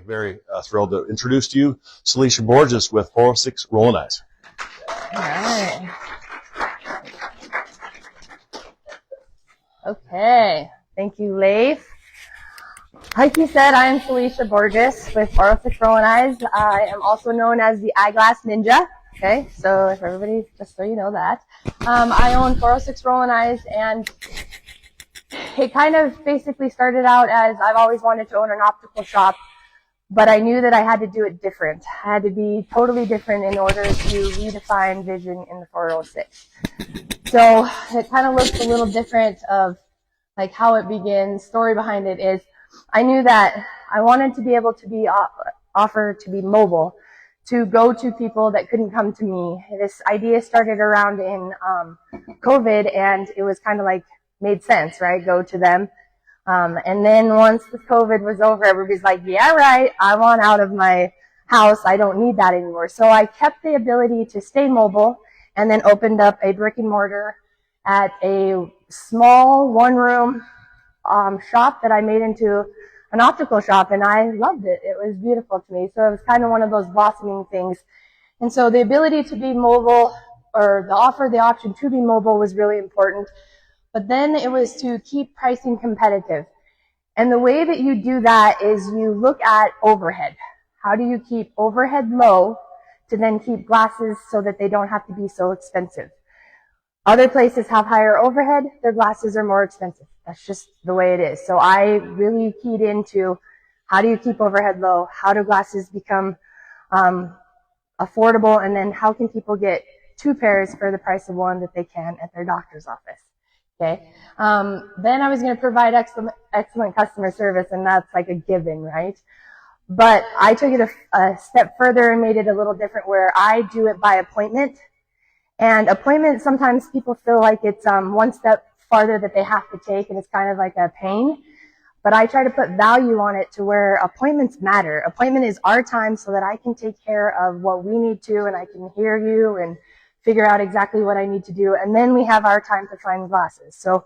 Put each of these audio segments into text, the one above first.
Very thrilled to introduce to you Salicia Borges with 406 Rollin Eyes. All right. Okay. Thank you, Leif. Like you said, I am Salicia Borges with 406 Rollin Eyes. I am also known as the Eyeglass Ninja. Okay, so if everybody, just so you know that. I own 406 Rollin Eyes, and it kind of basically started out as I've always wanted to own an optical shop, but I knew that I had to do it different. I had to be totally different in order to redefine vision in the 406. So it kind of looks a little different of like how it begins. Story behind it is I knew that I wanted to be able to be offer to be mobile, to go to people that couldn't come to me. This idea started around in COVID, and it was kind of like made sense, right? Go to them. And then once the COVID was over, everybody's like, yeah, right, I want out of my house. I don't need that anymore. So I kept the ability to stay mobile and then opened up a brick and mortar at a small one-room shop that I made into an optical shop, and I loved it. It was beautiful to me. So it was kind of one of those blossoming things. And so the ability to be mobile, or the option to be mobile, was really important. But then it was to keep pricing competitive. And the way that you do that is you look at overhead. How do you keep overhead low to then keep glasses so that they don't have to be so expensive? Other places have higher overhead, their glasses are more expensive. That's just the way it is. So I really keyed into how do you keep overhead low? How do glasses become affordable? And then how can people get 2 pairs for the price of 1 that they can at their doctor's office? Okay. Then I was going to provide excellent customer service, and that's like a given, right? But I took it a step further and made it a little different, where I do it by appointment. And appointment, sometimes people feel like it's one step farther that they have to take, and it's kind of like a pain. But I try to put value on it to where appointments matter. Appointment is our time so that I can take care of what we need to, and I can hear you and figure out exactly what I need to do, and then we have our time to find glasses. So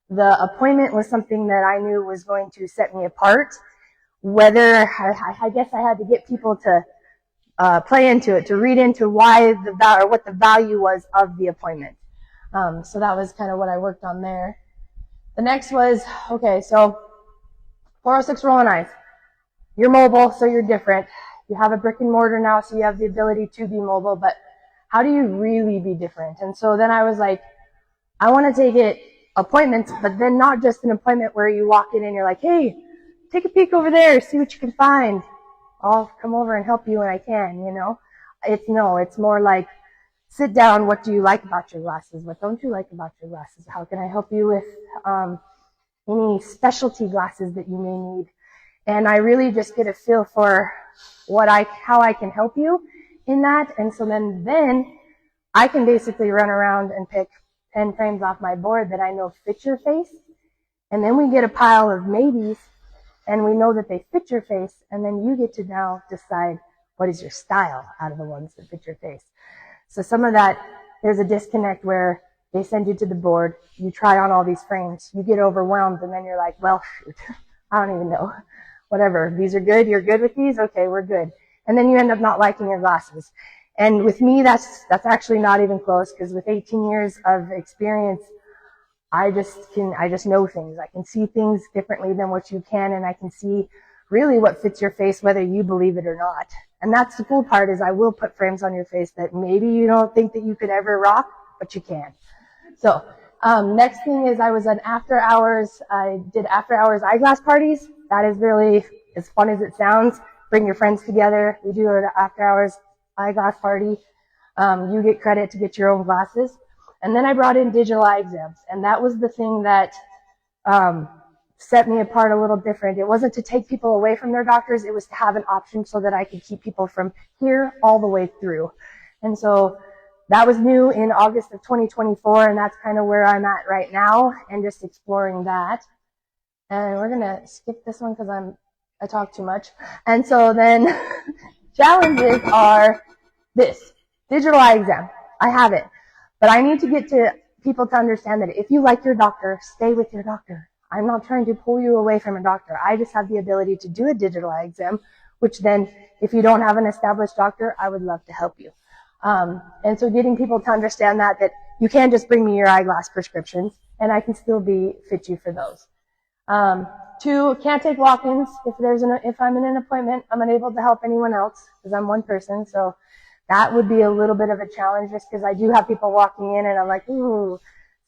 the appointment was something that I knew was going to set me apart. Whether, I guess I had to get people to play into it, to read into why what the value was of the appointment. So that was kind of what I worked on there. The next was, okay, so 406 Rollin Eyes. You're mobile, so you're different. You have a brick and mortar now, so you have the ability to be mobile, but how do you really be different? And so then I was like, I want to take it appointments, but then not just an appointment where you walk in and you're like, hey, take a peek over there, see what you can find. I'll come over and help you when I can, you know? It's more like, sit down, what do you like about your glasses? What don't you like about your glasses? How can I help you with any specialty glasses that you may need? And I really just get a feel for how I can help you in that. And so then I can basically run around and pick 10 frames off my board that I know fit your face. And then we get a pile of maybes, and we know that they fit your face. And then you get to now decide what is your style out of the ones that fit your face. So some of that, there's a disconnect where they send you to the board, you try on all these frames, you get overwhelmed, and then you're like, well, shoot, I don't even know. Whatever, these are good, you're good with these? Okay, we're good. And then you end up not liking your glasses. And with me, that's actually not even close, because with 18 years of experience, I just know things. I can see things differently than what you can, and I can see really what fits your face, whether you believe it or not. And that's the cool part, is I will put frames on your face that maybe you don't think that you could ever rock, but you can. So, next thing is I was an after hours, I did after hours eyeglass parties. That is really as fun as it sounds. Bring your friends together. We do an after hours eyeglass party. You get credit to get your own glasses. And then I brought in digital eye exams, and that was the thing that set me apart a little different. It wasn't to take people away from their doctors, it was to have an option so that I could keep people from here all the way through. And so that was new in August of 2024, and that's kind of where I'm at right now, and just exploring that. And we're gonna skip this one because I talk too much. And so then challenges are this digital eye exam. I have it, but I need to get to people to understand that if you like your doctor, stay with your doctor. I'm not trying to pull you away from a doctor. I just have the ability to do a digital eye exam which then if you don't have an established doctor, I would love to help you. And so getting people to understand that you can't just bring me your eyeglass prescriptions and I can still fit you for those. 2, can't take walk-ins. If I'm in an appointment, I'm unable to help anyone else because I'm one person. So that would be a little bit of a challenge just because I do have people walking in and I'm like, ooh.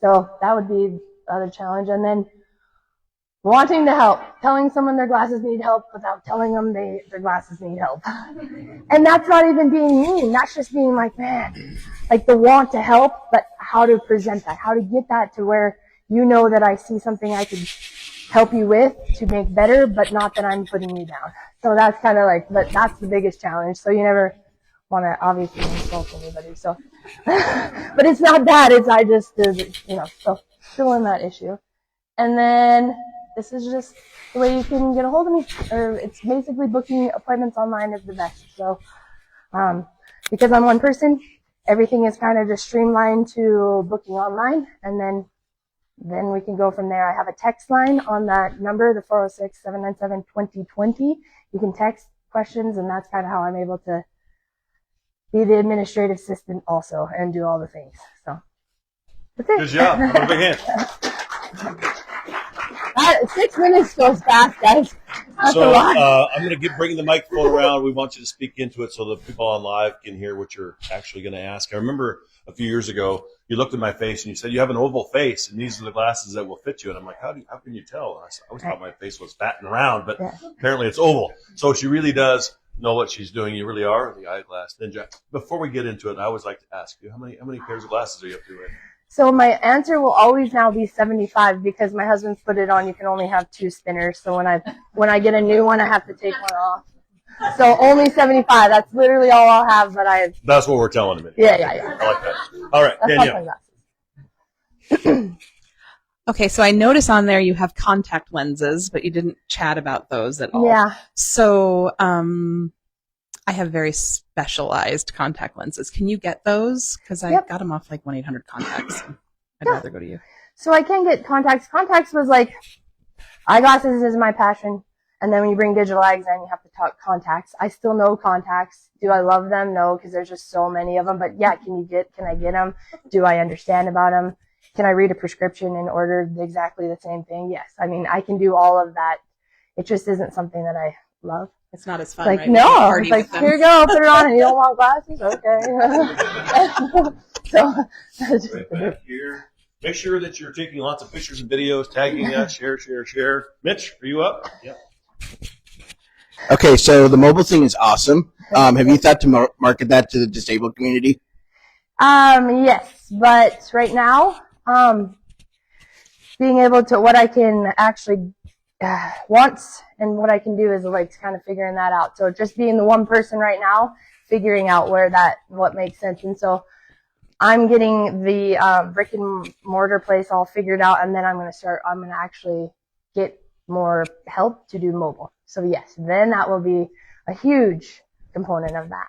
So that would be the other challenge. And then wanting to help, telling someone their glasses need help without telling them their glasses need help. And that's not even being mean. That's just being like, man, like the want to help, but how to present that, how to get that to where you know that I see something I could help you with to make better, but not that I'm putting you down. So that's kind of like, but that's the biggest challenge. So you never want to obviously insult anybody. So, but it's not that. I just, so still in that issue. And then this is just the way you can get a hold of me, or it's basically booking appointments online is the best. So, because I'm one person, everything is kind of just streamlined to booking online, and then we can go from there. I have a text line on that number, the 406-797-2020. You can text questions, and that's kind of how I'm able to be the administrative assistant also and do all the things. So that's it. Good job. Have a big hand. 6 minutes goes fast, guys. That's So a lot. I'm going to bring the microphone around. We want you to speak into it so the people on live can hear what you're actually going to ask. I remember a few years ago, you looked at my face and you said, you have an oval face, and these are the glasses that will fit you. And I'm like, how can you tell? And I always thought my face was fat and round, but apparently it's oval. So she really does know what she's doing. You really are the eyeglass ninja. Before we get into it, I always like to ask you, how many pairs of glasses are you up to right now? So my answer will always now be 75 because my husband's put it on. You can only have 2 spinners. So when I get a new one, I have to take one off. So only 75. That's literally all I'll have. But that's what we're telling him. Yeah. I like that. All right, Danielle. Okay, so I notice on there you have contact lenses, but you didn't chat about those at all. Yeah. So I have very specialized contact lenses. Can you get those? Because I got them off like 1-800-Contacts. I'd rather go to you. So I can get contacts. Contacts was like, eyeglasses is my passion. And then when you bring digital eye exam, you have to talk contacts. I still know contacts. Do I love them? No, because there's just so many of them. But yeah, can I get them? Do I understand about them? Can I read a prescription and order exactly the same thing? Yes. I mean, I can do all of that. It just isn't something that I love. It's not as fun, like, right? No, it's like, here you go, put it on, and you don't want glasses? Okay. So, right back here. Make sure that you're taking lots of pictures and videos, tagging us, share. Mitch, are you up? Yep. Okay, so the mobile thing is awesome. Have you thought to market that to the disabled community? Yes, but right now, being able to, what I can actually once and what I can do is like kind of figuring that out. So just being the one person right now, figuring out what makes sense. And so I'm getting the brick and mortar place all figured out, and then I'm going to actually get more help to do mobile. So yes, then that will be a huge component of that.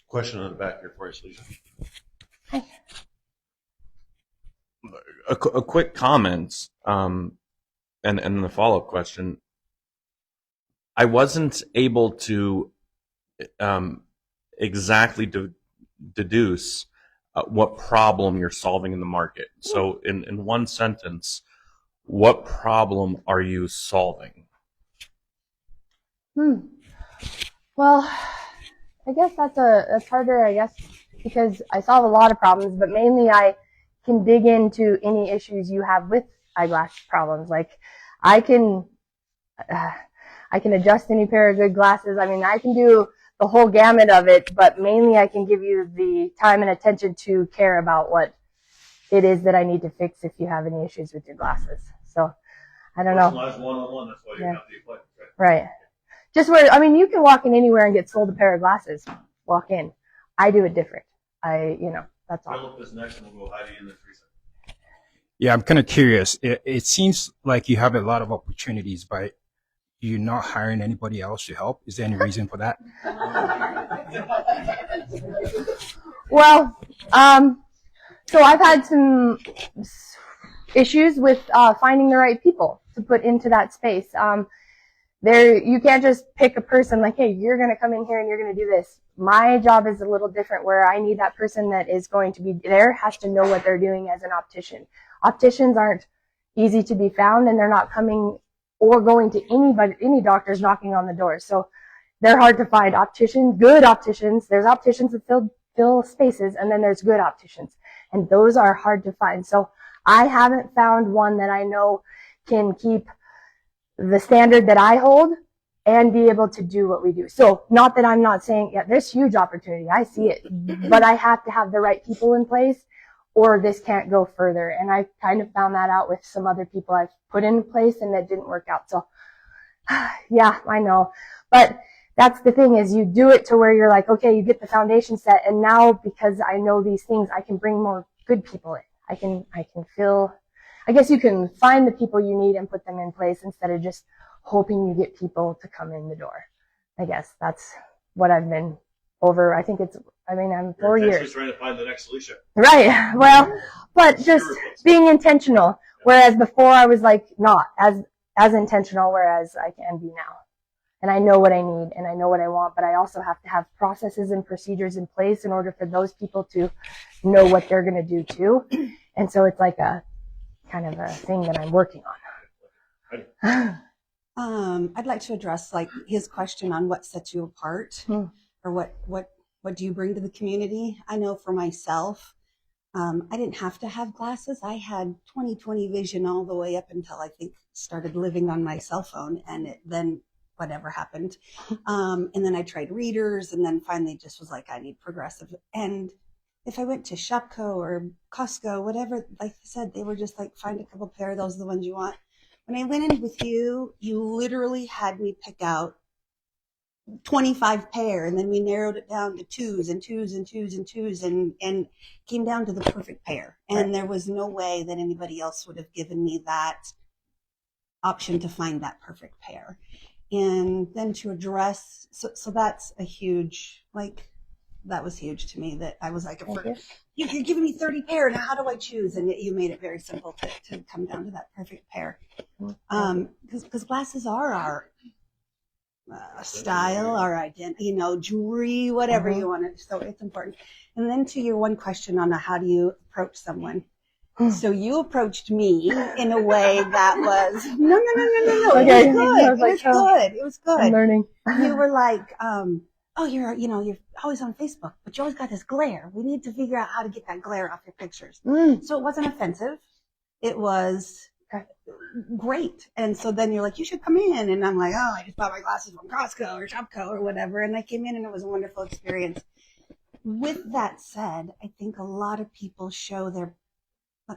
Question on the back here for you, Salicia. Hi. A quick comment, and the follow-up question. I wasn't able to exactly deduce what problem you're solving in the market. So in one sentence, what problem are you solving? Well, I guess that's harder, I guess, because I solve a lot of problems, but mainly I can dig into any issues you have with eyeglass problems. Like I can adjust any pair of good glasses. I mean, I can do the whole gamut of it, but mainly I can give you the time and attention to care about what it is that I need to fix if you have any issues with your glasses. So I don't know. One-on-one, that's why you have the appointment, right? Just where, I mean, you can walk in anywhere and get sold a pair of glasses. Walk in. I do it different. That's all. Philip is next, and we'll go Heidi in the 3 seconds. Yeah, I'm kind of curious. It seems like you have a lot of opportunities, but you're not hiring anybody else to help. Is there any reason for that? Well, so I've had some issues with finding the right people to put into that space. you can't just pick a person like, hey, you're going to come in here and you're going to do this. My job is a little different, where I need that person that is going to be there has to know what they're doing as an optician. Opticians aren't easy to be found, and they're not coming or going to any doctors knocking on the door. So they're hard to find. Good opticians. There's opticians that fill spaces, and then there's good opticians, and those are hard to find. So I haven't found one that I know can keep the standard that I hold and be able to do what we do. So not that I'm not saying, yeah, there's huge opportunity. I see it, but I have to have the right people in place, or this can't go further. And I kind of found that out with some other people I've put in place, and that didn't work out. So yeah, I know, but that's the thing, is you do it to where you're like, okay, you get the foundation set, and now because I know these things, I can bring more good people in. I can feel, I guess you can find the people you need and put them in place instead of just hoping you get people to come in the door. I guess that's what I've been over. I think I'm 4 You're years. trying to find the next Salicia. Right. Well, but just being intentional. Whereas before I was like not as intentional, whereas I can be now. And I know what I need and I know what I want, but I also have to have processes and procedures in place in order for those people to know what they're going to do too. And so it's like a kind of a thing that I'm working on. I'd like to address like his question on what sets you apart, or what do you bring to the community? I know for myself, I didn't have to have glasses. I had 20/20 vision all the way up until I think started living on my cell phone, and then whatever happened. And then I tried readers, and then finally just was like, I need progressive. And if I went to Shopko or Costco, whatever, like I said, they were just like, find a couple pair, those are the ones you want. When I went in with you, you literally had me pick out 25 pair, and then we narrowed it down to twos and twos and twos and twos, and came down to the perfect pair. And there was no way that anybody else would have given me that option to find that perfect pair. And then to address, so that's a huge, like, that was huge to me, that I was like, you're giving me 30 pair, now how do I choose? And you made it very simple to come down to that perfect pair. Because glasses are our style, our identity, jewelry, whatever you want to, so it's important. And then to your one question on how do you approach someone. So you approached me in a way that was, no. Okay. It was good. I'm learning. You were like, oh, you're always on Facebook, but you always got this glare. We need to figure out how to get that glare off your pictures. So it wasn't offensive. It was great. And so then you're like, you should come in. And I'm like, oh, I just bought my glasses from Costco or Shopko or whatever. And I came in and it was a wonderful experience. With that said, I think a lot of people show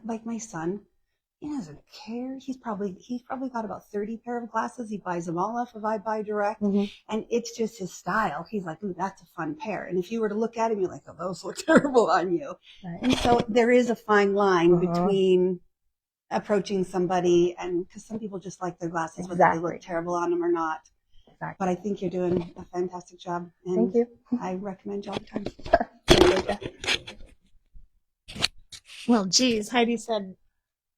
like my son, he doesn't care. He's probably got about 30 pair of glasses. He buys them all off of I Buy Direct, and it's just his style. He's like, ooh, that's a fun pair. And if you were to look at him, you're like, oh, those look terrible on you. Right. And so there is a fine line between approaching somebody, and because some people just like their glasses, whether they look terrible on them or not. Exactly. But I think you're doing a fantastic job. And thank you. I recommend you all the time. Well, geez, Heidi said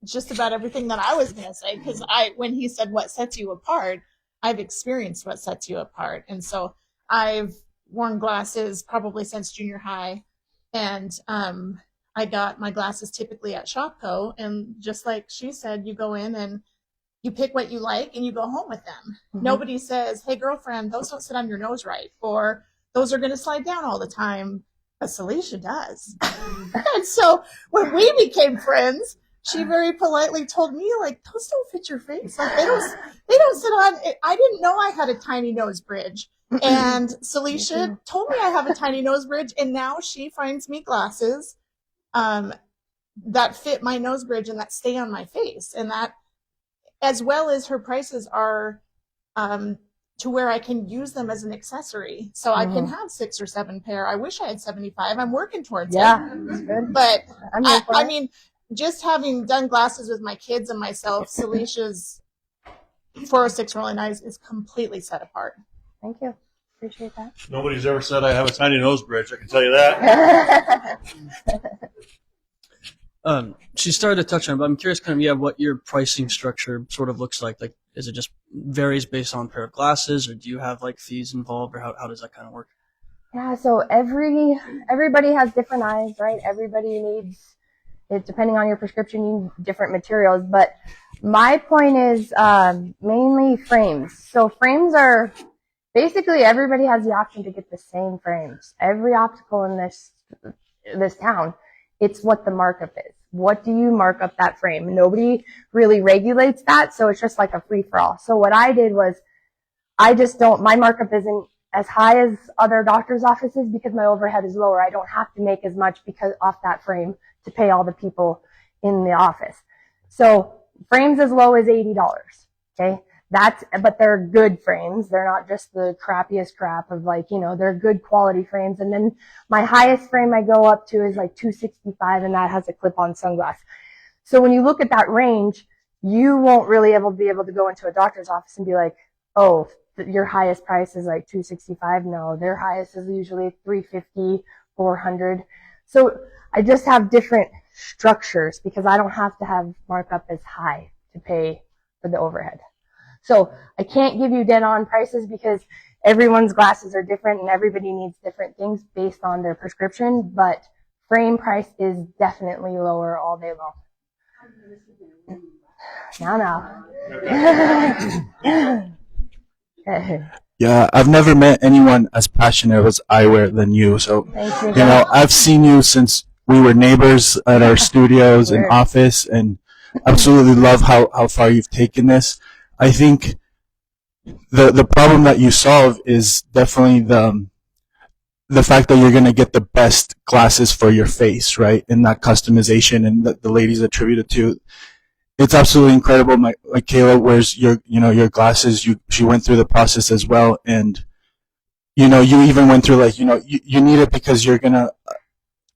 just about everything that I was going to say, because when he said what sets you apart, I've experienced what sets you apart. And so I've worn glasses probably since junior high, and I got my glasses typically at Shopko, and just like she said, you go in and you pick what you like and you go home with them. Nobody says, hey, girlfriend, those don't sit on your nose right, or those are going to slide down all the time. But Salicia does. And so when we became friends, she very politely told me, like, those don't fit your face. Like, they don't sit on. I didn't know I had a tiny nose bridge. And Salicia told me I have a tiny nose bridge, and now she finds me glasses that fit my nose bridge and that stay on my face. And that, as well as her prices are to where I can use them as an accessory. So I can have 6 or 7 pair. I wish I had 75. I'm working towards it. That's good. But I mean, just having done glasses with my kids and myself, Salicia's 406 Rollin Eyes is completely set apart. Thank you. Appreciate that. Nobody's ever said I have a tiny nose bridge. I can tell you that. She started to touch on it, but I'm curious kind of, what your pricing structure sort of looks like. Like, Is it just varies based on pair of glasses, or do you have like fees involved, or how does that kind of work? Yeah, so everybody has different eyes, right? Everybody needs it, depending on your prescription, you need different materials. But my point is mainly frames. So frames are basically everybody has the option to get the same frames. Every optical in this town, it's what the markup is. What do you mark up that frame? Nobody really regulates that, so it's just like a free for all. So what I did was my markup isn't as high as other doctor's offices because my overhead is lower. I don't have to make as much because off that frame to pay all the people in the office. So frames as low as $80. Okay. But they're good frames. They're not just the crappiest crap of they're good quality frames. And then my highest frame I go up to is like $265, and that has a clip-on sunglass. So when you look at that range, you won't really be able to go into a doctor's office and be like, oh, your highest price is like $265. No, their highest is usually $350, $400. So I just have different structures because I don't have to have markup as high to pay for the overhead. So I can't give you dead on prices because everyone's glasses are different and everybody needs different things based on their prescription, but frame price is definitely lower all day long. Now. Yeah, I've never met anyone as passionate as eyewear than you. So, Thank you, I've seen you since we were neighbors at our studios and office, and absolutely love how far you've taken this. I think the problem that you solve is definitely the fact that you're going to get the best glasses for your face, right? And that customization and the ladies attributed to. It's absolutely incredible. Kayla wears your glasses. She went through the process as well. And, you even went through you need it because you're going to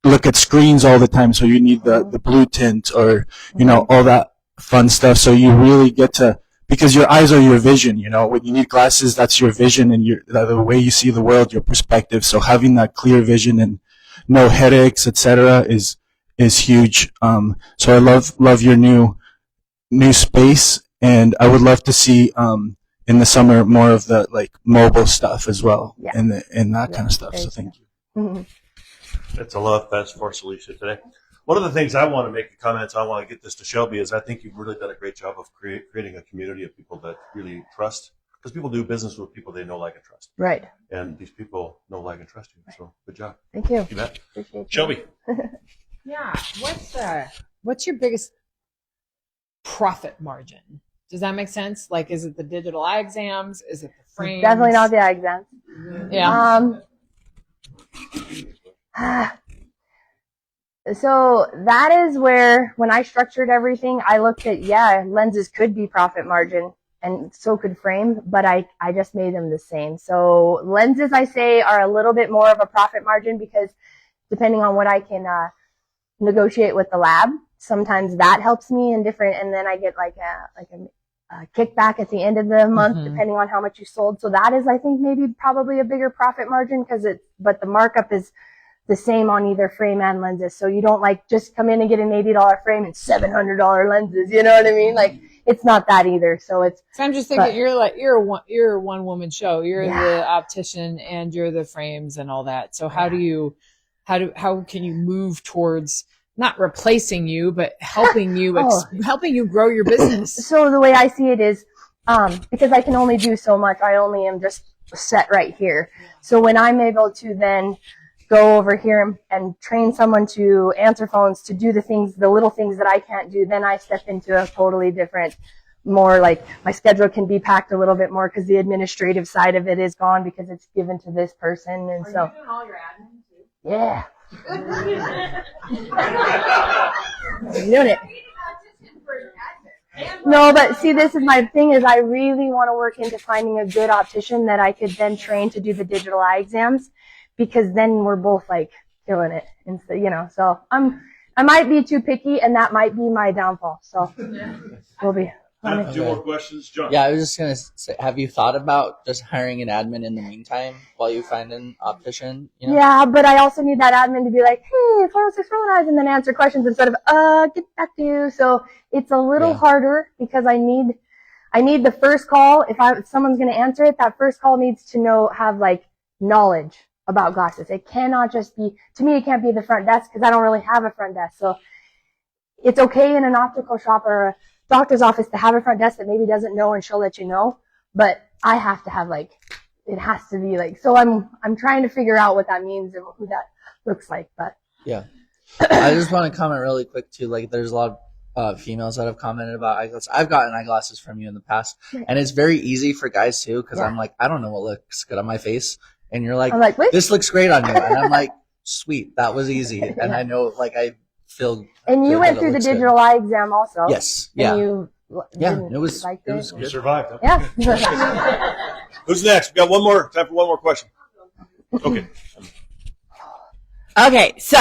look at screens all the time. So you need the blue tint or, all that fun stuff. So you really get to, because your eyes are your vision, when you need glasses, that's your vision and the way you see the world, your perspective. So having that clear vision and no headaches, etc., is huge. So I love your new space, and I would love to see in the summer more of the mobile stuff as well, and that kind of stuff. So thank you. That's a love fest for Salicia today. One of the things I want to make a comment, I want to get this to Shelby, is I think you've really done a great job of creating a community of people that really trust, because people do business with people they know, like, and trust. Right. And these people know, like, and trust you. So good job. Thank you. You bet. Appreciate Shelby. Yeah. What's your biggest profit margin? Does that make sense? Is it the digital eye exams? Is it the frames? Definitely not the eye exams. Yeah. So that is where, when I structured everything, I looked at, lenses could be profit margin and so could frame, but I just made them the same. So lenses, I say, are a little bit more of a profit margin because depending on what I can negotiate with the lab, sometimes that helps me and then I get a kickback at the end of the month, depending on how much you sold. So that is, I think, probably a bigger profit margin but the markup is the same on either frame and lenses. So you don't just come in and get an $80 frame and $700 lenses. You know what I mean? It's not that either. So I'm just thinking you're a one woman show. You're the optician and you're the frames and all that. So how can you move towards not replacing you, but helping you grow your business? So the way I see it is, because I can only do so much, I only am just set right here. So when I'm able to then go over here and train someone to answer phones, to do the little things that I can't do, then I step into a totally different, more my schedule can be packed a little bit more because the administrative side of it is gone because it's given to this person. And Are you doing all your admin too? Yeah. I'm doing it. No, but see, this is my thing is I really want to work into finding a good optician that I could then train to do the digital eye exams, because then we're both killing it. And so, I might be too picky and that might be my downfall. So we'll be. I have two more questions, John. Yeah, I was just going to say, have you thought about just hiring an admin in the meantime while you find an optician? Yeah, but I also need that admin to be like, hey, 406 Rollin Eyes, and then answer questions instead of, get back to you. So it's a little harder because I need I need the first call. If someone's going to answer it, that first call needs to have like knowledge about glasses. It cannot just be, to me, it can't be the front desk because I don't really have a front desk. So it's okay in an optical shop or a doctor's office to have a front desk that maybe doesn't know and she'll let you know. But I have to have like, it has to be like, so I'm trying to figure out what that means and who that looks like. But yeah, I just want to comment really quick too. Like, there's a lot of females that have commented about eyeglasses. I've gotten eyeglasses from you in the past, and it's very easy for guys too, because I'm like, I don't know what looks good on my face, and you're like, this looks great on you, and I'm like, sweet, that was easy, and I know, like, I feel. And you went through the digital eye exam also. Yes. Yeah. And it was good. You survived. Huh? Yeah. Who's next? We got time for one more question. Okay. Okay, so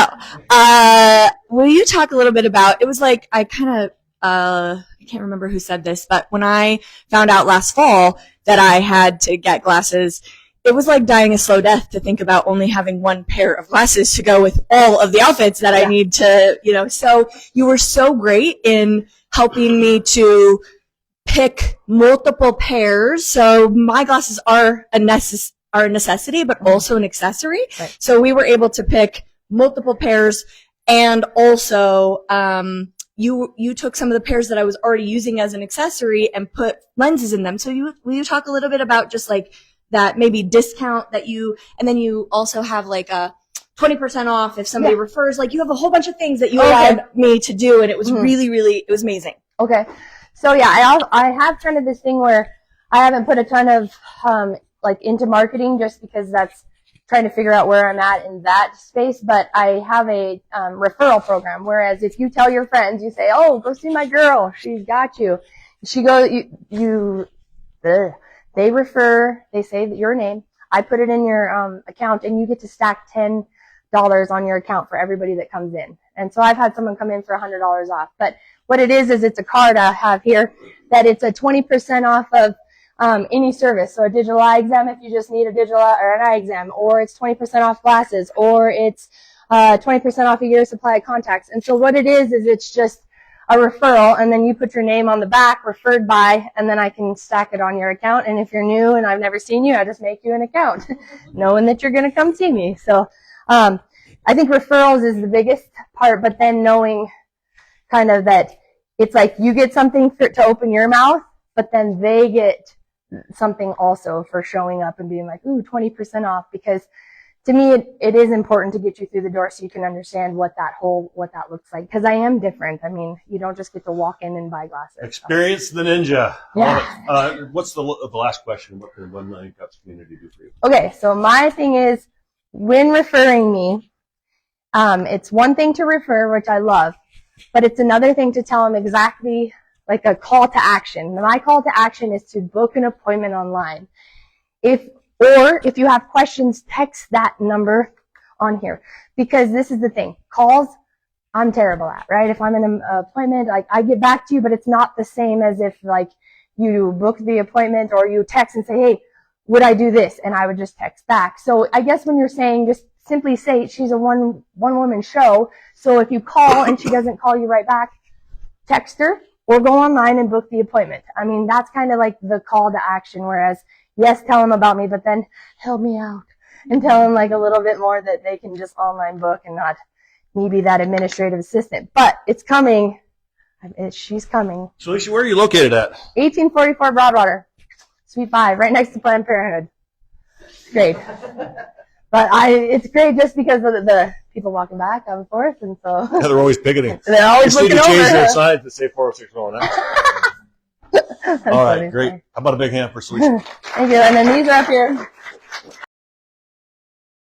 will you talk a little bit about, it was like, I kind of, I can't remember who said this, but when I found out last fall that I had to get glasses, it was like dying a slow death to think about only having one pair of glasses to go with all of the outfits that I need to, so you were so great in helping me to pick multiple pairs. So my glasses are a necessity, but also an accessory. Right. So we were able to pick multiple pairs, and also you took some of the pairs that I was already using as an accessory and put lenses in them. So will you talk a little bit about just like that maybe discount that and then you also have like a 20% off if somebody refers, like you have a whole bunch of things that you allowed me to do, and it was really, really, it was amazing. Okay. So yeah, I have kind of this thing where I haven't put a ton of like into marketing just because that's trying to figure out where I'm at in that space. But I have a referral program. Whereas if you tell your friends, you say, "Oh, go see my girl. She's got you." She goes, they refer. They say your name. I put it in your account, and you get to stack $10 on your account for everybody that comes in. And so I've had someone come in for $100 off. But what it is it's a card I have here that it's a 20% off of any service. So a digital eye exam if you just need a digital or an eye exam, or it's 20% off glasses, or it's 20% off a year's supply of contacts. And so what it is it's just a referral, and then you put your name on the back, referred by, and then I can stack it on your account. And if you're new and I've never seen you, I just make you an account, knowing that you're going to come see me. So I think referrals is the biggest part, but then knowing kind of that it's like you get something to open your mouth, but then they get something also for showing up and being like, ooh, 20% off. Because to me, it is important to get you through the door so you can understand what that looks like. Because I am different. I mean, you don't just get to walk in and buy glasses. Experience the ninja. Yeah. What's the last question? What can One Million Cups community do for you? Okay, so my thing is, when referring me, it's one thing to refer, which I love, but it's another thing to tell them exactly like a call to action. My call to action is to book an appointment online. If you have questions, text that number on here. Because this is the thing. Calls, I'm terrible at, right? If I'm in an appointment, like I get back to you, but it's not the same as if like you book the appointment or you text and say, hey, would I do this? And I would just text back. So I guess when you're saying, just simply say she's a one woman show. So if you call and she doesn't call you right back, text her or go online and book the appointment. I mean, that's kind of like the call to action. Whereas, yes, tell them about me, but then help me out and tell them like a little bit more that they can just online book and not me be that administrative assistant. But it's coming. She's coming. Salicia, where are you located at? 1844 Broadwater, Suite 5, right next to Planned Parenthood. It's great. But it's great just because of the people walking back and forth, and so yeah, they're always picketing. They're always just looking need to change over. their signs to say 406 Rolling Eyes. All right, funny. great. How about a big hand for Salicia? Thank you. And then these are up here.